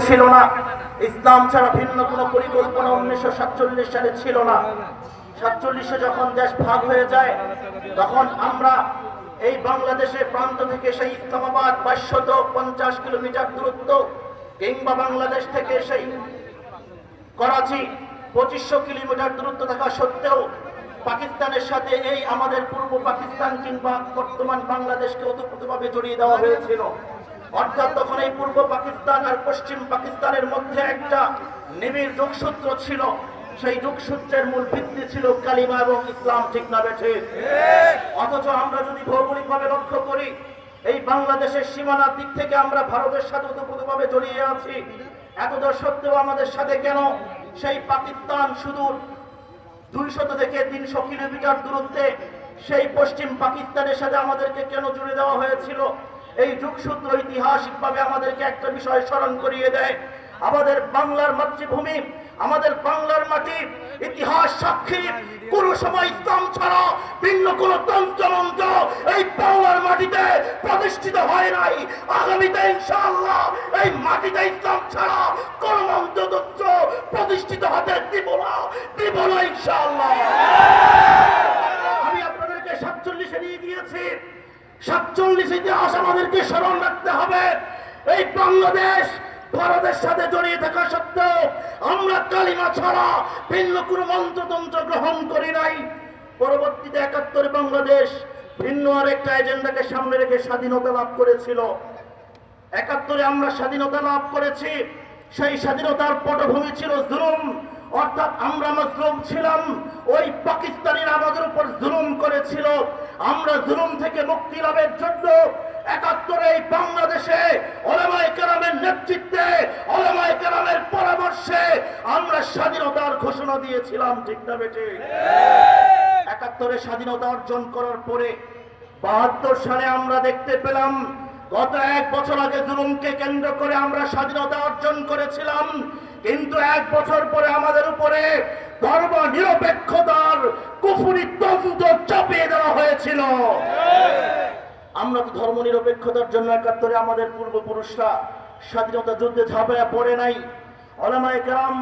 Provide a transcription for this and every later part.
ছিল না। ইসলাম ছাড়া ভিন্ন কোনো পরিকল্পনা 1947 সালে ছিল না। 47-এ যখন দেশ ভাগ হয়ে যায় তখন আমরা এই বাংলাদেশের প্রান্ত থেকে সেই ইসলামাবাদ 550 কিলোমিটার দূরত্ব, কিংবা বাংলাদেশ থেকে সেই করাচি 2500 কিলোমিটার দূরত্ব থাকা সত্ত্বেও পাকিস্তানের সাথে এই আমাদের পূর্ব পাকিস্তান কিংবা বর্তমান বাংলাদেশকে ওতপ্রোতভাবে জড়িয়ে দেওয়া হয়েছিল। অর্থাৎ তখন এই পূর্ব পাকিস্তান আর পশ্চিম পাকিস্তানের মধ্যে একটা নিবিড় যোগসূত্র ছিল। সেই যোগসূত্রের মূল ভিত্তি ছিল কালিমা এবং ইসলাম, ঠিক না বেঠে? অথচ আমরা যদি ভৌগোলিকভাবে লক্ষ্য করি, এই বাংলাদেশের সীমানার দিক থেকে আমরা ভারতের সাথে ওতপ্রোতভাবে জড়িয়ে আছি। এতদূর সত্ত্বেও আমাদের সাথে কেন সেই পাকিস্তান সুদূর 200 থেকে 300 কিলোমিটার দূরত্বে সেই পশ্চিম পাকিস্তানের সাথে আমাদেরকে কেন জুড়ে দেওয়া হয়েছিল? এই যোগসূত্র ঐতিহাসিকভাবে আমাদেরকে একটা বিষয় স্মরণ করিয়ে দেয়। আমাদের বাংলার মাতৃভূমি, আমাদের বাংলার মাটি ইতিহাস সাক্ষী, কোন সময় ইসলাম ছাড়া ভিন্ন কোন তন্ত্রমন্ত্র এই বাংলার মাটিতে প্রতিষ্ঠিত হয় নাই। আগামীতে ইনশাআল্লাহ এই মাটিতে ইসলাম ছাড়া কোন মন্ত্রতন্ত্র প্রতিষ্ঠিত হতে দিব না ইনশাআল্লাহ। আমি আপনাদেরকে 47-এ নিয়ে গিয়েছি। 47 ইতিহাস আমাদেরকে স্মরণ রাখতে হবে। এই বাংলাদেশ ভারতের সাথে জড়িয়ে থাকা সত্ত্বেও আমরা কালিমা ছাড়া ভিন্ন কোনো মন্ত্রতন্ত্র গ্রহণ করি নাই। পরবর্তীতে 71 বাংলাদেশ ভিন্ন আরেকটা এজেন্ডাকে সামনে রেখে স্বাধীনতা লাভ করেছিল। 71-এ আমরা স্বাধীনতা লাভ করেছি। সেই স্বাধীনতার পটভূমি ছিল জুলুম, অর্থাৎ আমরা মাজলুম ছিলাম। ওই পাকিস্তানিরা আমাদের উপর জুলুম করেছিল। আমরা জুলুম থেকে মুক্তি লাভের জন্য 71-এ এই বাংলাদেশে উলামায়ে কেরামের নেতৃত্বে, উলামায়ে কেরামের পরামর্শে আমরা স্বাধীনতার ঘোষণা দিয়েছিলাম, ঠিক না বেটে? 71-এ স্বাধীনতা অর্জন করার পরে 72 সালে আমরা দেখতে পেলাম গত 1 বছর আগে জুলুমকে কেন্দ্র করে আমরা স্বাধীনতা অর্জন করেছিলাম, কিন্তু 1 বছর পরে আমাদের উপরে ধর্ম নিরপেক্ষতার কুফরি তন্ত্র চাপিয়ে দেওয়া হয়েছিল। আমরা তো ধর্ম নিরপেক্ষতার জন্য 71-এ আমাদের পূর্বপুরুষরা স্বাধীনতা যুদ্ধে ঝাঁপিয়ে পড়ে নাই। উলামায়ে কেরাম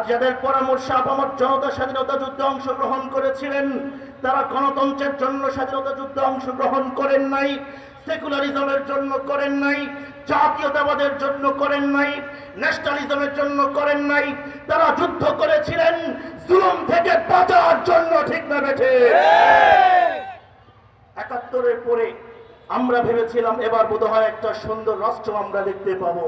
যাদের পরামর্শে আপামর জনতা স্বাধীনতা যুদ্ধে অংশগ্রহণ করেছিলেন, তারা গণতন্ত্রের জন্য স্বাধীনতা যুদ্ধে অংশগ্রহণ করেন নাই, সেকুলারিজমের জন্য করেন নাই, জাতীয়তাবাদের জন্য করেন নাই, ন্যাশনালিজমের জন্য করেন নাই। তারা যুদ্ধ করেছিলেন জুলুম থেকে বাঁচার জন্য, ঠিক না বেঠে? 71-এর পরে আমরা ভেবেছিলাম এবার বোধহয় একটা সুন্দর রাষ্ট্র আমরা দেখতে পাবো।